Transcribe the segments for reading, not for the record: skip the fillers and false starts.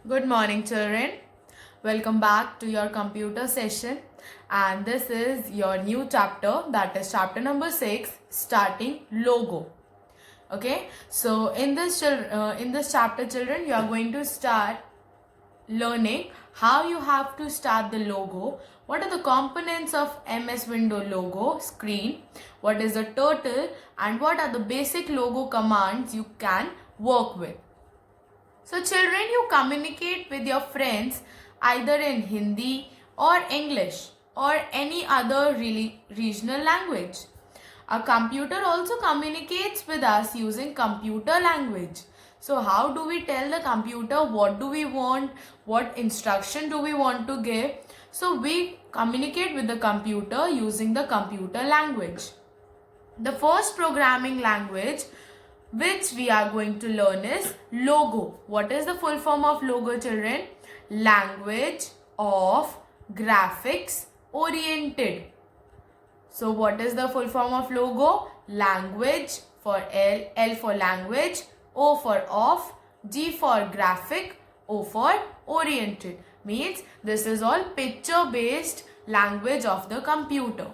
Good morning, children. Welcome back to your computer session. And this is your new chapter, that is chapter number 6, starting logo. Okay, so in this chapter, children, you are going to start learning how you have to start the logo, what are the components of MS Window logo screen, what is the turtle, and what are the basic logo commands you can work with. So children, you communicate with your friends either in Hindi or English or any other regional language. A computer also communicates with us using computer language. So how do we tell the computer what do we want, what instruction do we want to give? So we communicate with the computer using the computer language. The first programming language which we are going to learn is logo. What is the full form of logo, children? Language of graphics oriented. So what is the full form of logo? Language for L for language, O for of, G for graphic, O for oriented. Means this is all picture based language of the computer.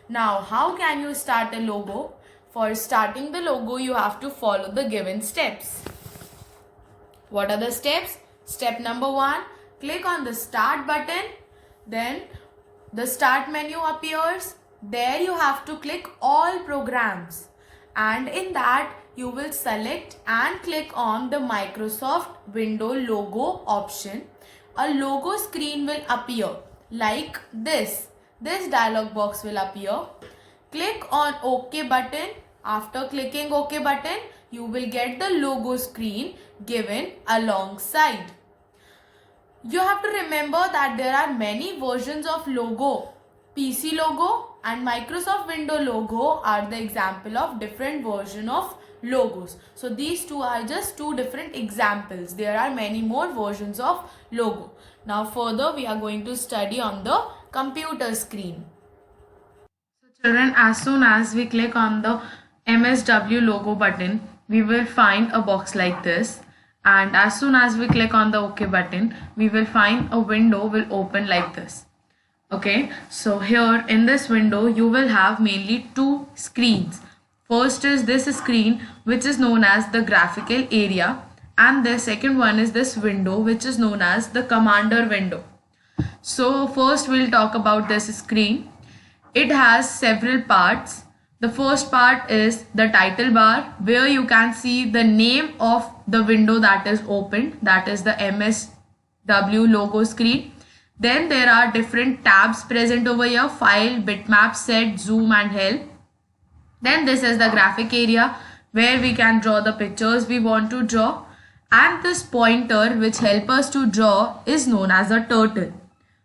Now how can you start a logo? For starting the logo, you have to follow the given steps. What are the steps? Step number 1, click on the start button. Then the start menu appears. There you have to click all programs. And in that, you will select and click on the Microsoft Window logo option. A logo screen will appear like this. This dialog box will appear. Click on OK button. After clicking OK button, you will get the logo screen given alongside. You have to remember that there are many versions of logo. PC logo and Microsoft Window logo are the example of different version of logos. So these two are just two different examples. There are many more versions of logo. Now further we are going to study on the computer screen. Children, as soon as we click on the MSW logo button, we will find a box like this, and as soon as we click on the OK button, we will find a window will open like this. Okay, so here in this window you will have mainly two screens. First is this screen which is known as the graphical area, and the second one is this window which is known as the commander window. So first we'll talk about this screen. It has several parts. The first part is the title bar, where you can see the name of the window that is opened, that is the MSW logo screen. Then there are different tabs present over here: file, bitmap, set, zoom and help. Then this is the graphic area where we can draw the pictures we want to draw. And this pointer which help us to draw is known as a turtle.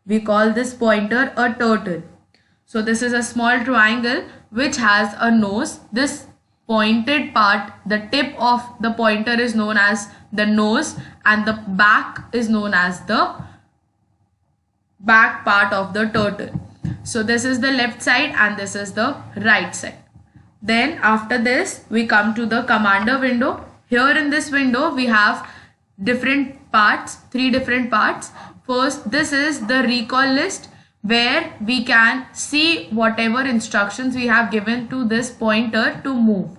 We call this pointer a turtle. So this is a small triangle which has a nose. This pointed part, the tip of the pointer is known as the nose, and the back is known as the back part of the turtle. So this is the left side and this is the right side. Then after this we come to the commander window. Here in this window we have different parts, three different parts. First, this is the recall list, where we can see whatever instructions we have given to this pointer to move.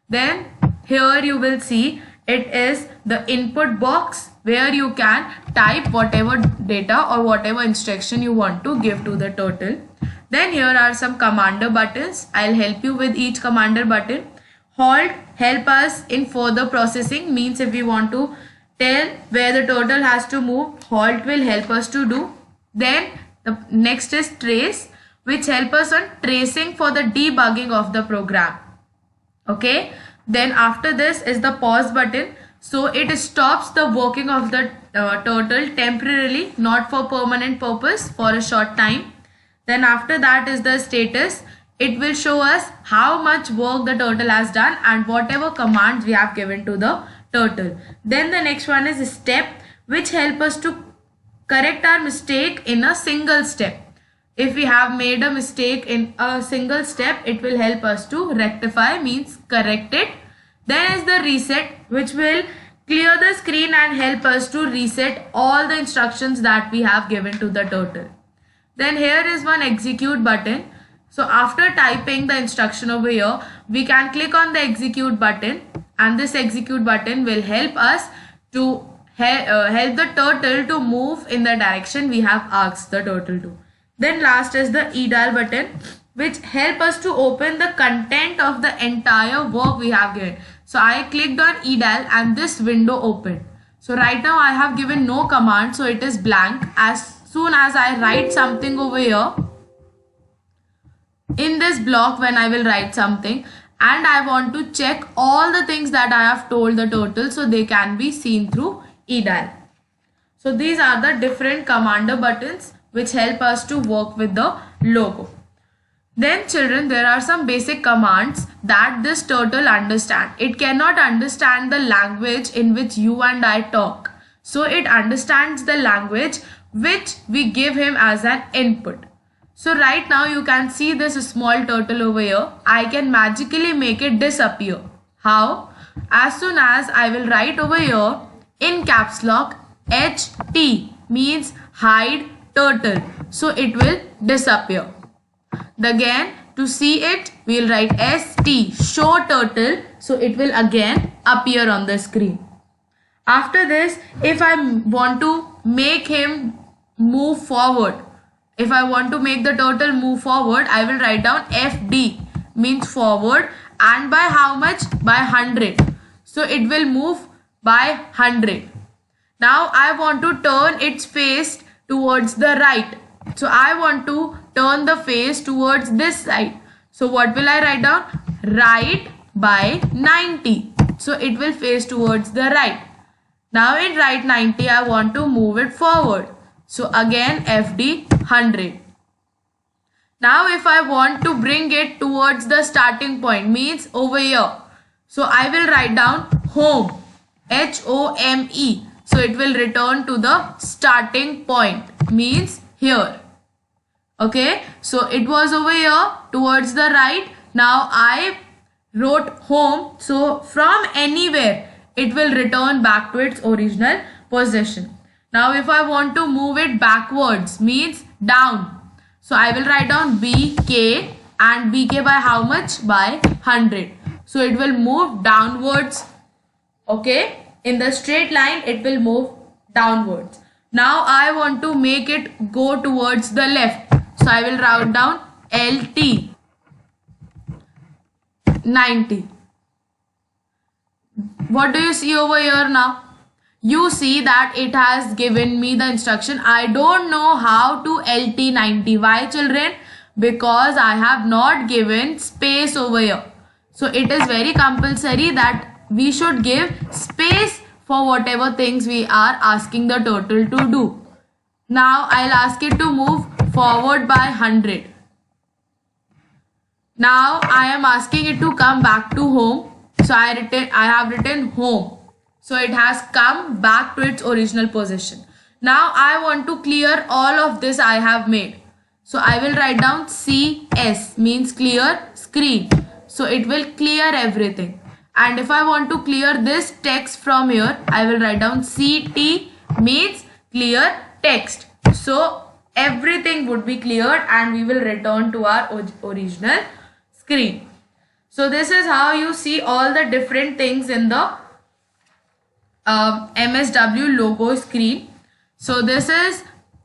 Then here you will see it is the input box, where you can type whatever data or whatever instruction you want to give to the turtle. Then here are some commander buttons. I'll help you with each commander button. Halt help us in further processing, means if we want to tell where the turtle has to move, halt will help us to do. Then the next is trace, which help us on tracing for the debugging of the program. Okay. Then after this is the pause button. So it stops the working of the turtle temporarily, not for permanent purpose, for a short time. Then after that is the status. It will show us how much work the turtle has done and whatever commands we have given to the turtle. Then the next one is step, which help us to correct our mistake in a single step. If we have made a mistake in a single step, it will help us to rectify, means correct it. Then is the reset, which will clear the screen and help us to reset all the instructions that we have given to the turtle. Then here is one execute button. So after typing the instruction over here, we can click on the execute button, and this execute button will help us to help the turtle to move in the direction we have asked the turtle to. Then last is the eval button, which help us to open the content of the entire work we have given. So I clicked on eval and this window opened. So right now I have given no command, so it is blank. As soon as I write something over here, in this block when I will write something, and I want to check all the things that I have told the turtle so they can be seen through eval. So these are the different commander buttons which help us to work with the logo. Then children, there are some basic commands that this turtle understands. It cannot understand the language in which you and I talk. So it understands the language which we give him as an input. So right now you can see this small turtle over here. I can magically make it disappear. How? As soon as I will write over here in caps lock HT means hide turtle. So it will disappear. Again, to see it, we will write ST, show turtle. So it will again appear on the screen. After this, if I want to make him move forward, if I want to make the turtle move forward, I will write down FD, means forward, and by how much? By 100. So it will move by 100. Now I want to turn its face towards the right. So I want to turn the face towards this side. So what will I write down? Right by 90. So it will face towards the right. Now in right 90, I want to move it forward. So again FD 100. Now if I want to bring it towards the starting point, means over here. So I will write down home, HOME. So it will return to the starting point, means here. Okay, so it was over here towards the right. Now I wrote home. So from anywhere, it will return back to its original position. Now if I want to move it backwards, means down. So I will write down BK, and BK by how much? By 100. So it will move downwards. Okay, in the straight line, it will move downwards. Now I want to make it go towards the left. So I will write down LT 90. What do you see over here now? You see that it has given me the instruction. I don't know how to LT 90. Why children? Because I have not given space over here. So it is very compulsory that we should give space for whatever things we are asking the turtle to do. Now I'll ask it to move forward by 100. Now I am asking it to come back to home. So I have written home. So it has come back to its original position. Now I want to clear all of this I have made. So I will write down CS, means clear screen. So it will clear everything. And if I want to clear this text from here, I will write down CT, means clear text. So everything would be cleared and we will return to our original screen. So this is how you see all the different things in the MSW logo screen. So this is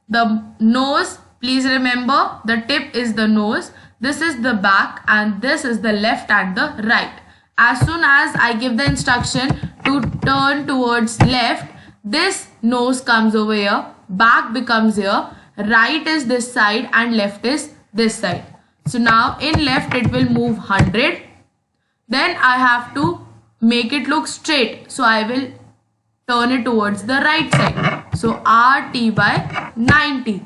the nose. Please remember the tip is the nose. This is the back and this is the left and the right. As soon as I give the instruction to turn towards left, this nose comes over here, back becomes here, right is this side and left is this side. So now in left it will move 100. Then I have to make it look straight. So I will turn it towards the right side. So RT by 90.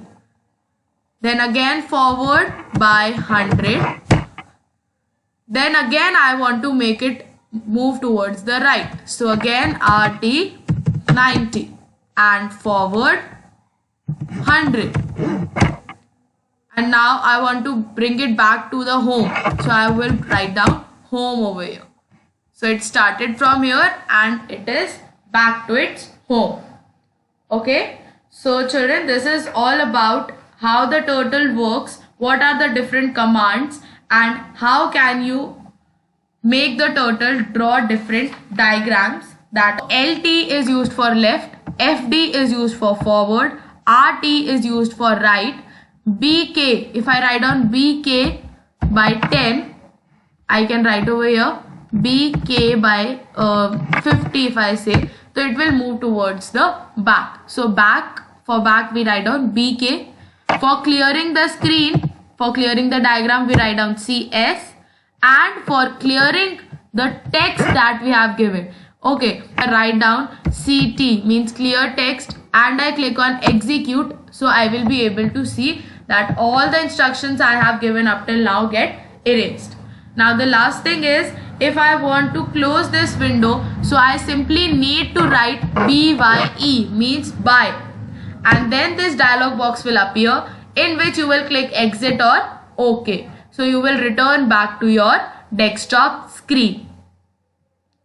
Then again forward by 100. Then again I want to make it move towards the right. So again RT 90 and forward 100. And now I want to bring it back to the home. So I will write down home over here. So it started from here and it is back to its home. Okay, so children, this is all about how the turtle works, what are the different commands, and how can you make the turtle draw different diagrams. That LT is used for left, FD is used for forward, RT is used for right, BK, if I write down BK by 10, I can write over here BK by 50 if I say, so it will move towards the back. So for back we write down BK. For clearing the screen, for clearing the diagram we write down CS, and for clearing the text that we have given, okay, I write down CT means clear text, and I click on execute, so I will be able to see that all the instructions I have given up till now get erased. Now the last thing is, if I want to close this window, so I simply need to write BYE means bye, and then this dialog box will appear in which you will click exit or OK. So you will return back to your desktop screen.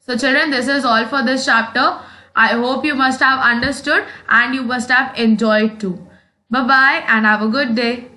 So children, this is all for this chapter. I hope you must have understood and you must have enjoyed too. Bye bye and have a good day.